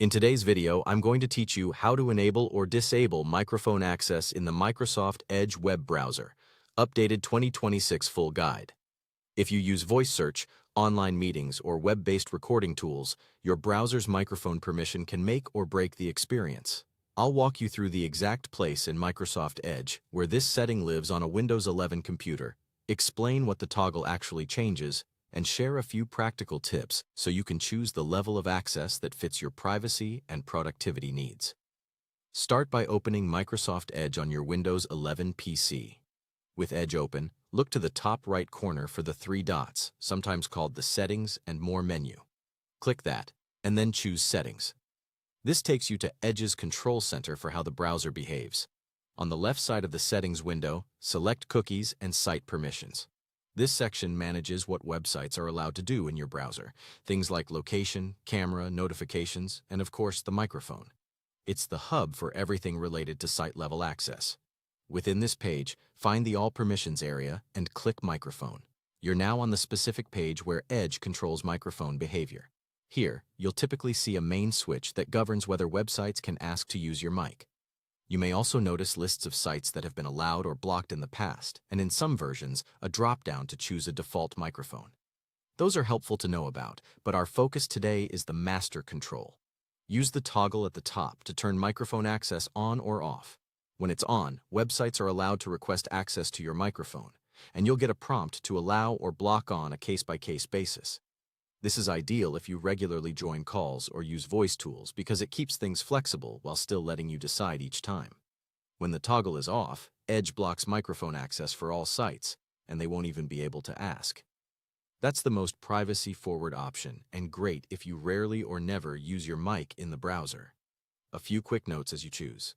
In today's video, I'm going to teach you how to enable or disable microphone access in the Microsoft Edge web browser, updated 2026 full guide. If you use voice search, online meetings, or web-based recording tools, your browser's microphone permission can make or break the experience. I'll walk you through the exact place in Microsoft Edge where this setting lives on a Windows 11 computer, explain what the toggle actually changes, and share a few practical tips so you can choose the level of access that fits your privacy and productivity needs. Start by opening Microsoft Edge on your Windows 11 PC. With Edge open, look to the top right corner for the three dots, sometimes called the Settings and More menu. Click that, and then choose Settings. This takes you to Edge's control center for how the browser behaves. On the left side of the Settings window, select Cookies and Site Permissions. This section manages what websites are allowed to do in your browser, things like location, camera, notifications, and of course the microphone. It's the hub for everything related to site-level access. Within this page, find the All Permissions area and click Microphone. You're now on the specific page where Edge controls microphone behavior. Here, you'll typically see a main switch that governs whether websites can ask to use your mic. You may also notice lists of sites that have been allowed or blocked in the past, and in some versions, a drop-down to choose a default microphone. Those are helpful to know about, but our focus today is the master control. Use the toggle at the top to turn microphone access on or off. When it's on, websites are allowed to request access to your microphone, and you'll get a prompt to allow or block on a case-by-case basis. This is ideal if you regularly join calls or use voice tools because it keeps things flexible while still letting you decide each time. When the toggle is off, Edge blocks microphone access for all sites, and they won't even be able to ask. That's the most privacy-forward option, and great if you rarely or never use your mic in the browser. A few quick notes as you choose.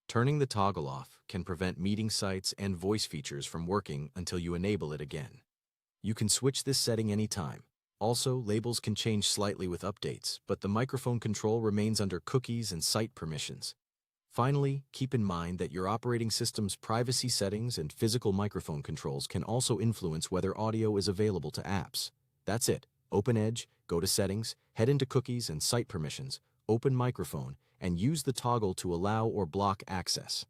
Turning the toggle off can prevent meeting sites and voice features from working until you enable it again. You can switch this setting anytime. Also, labels can change slightly with updates, but the microphone control remains under Cookies and Site Permissions. Finally, keep in mind that your operating system's privacy settings and physical microphone controls can also influence whether audio is available to apps. That's it. Open Edge, go to Settings, head into Cookies and Site Permissions, open Microphone, and use the toggle to allow or block access.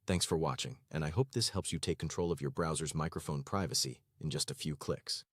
Thanks for watching, and I hope this helps you take control of your browser's microphone privacy in just a few clicks.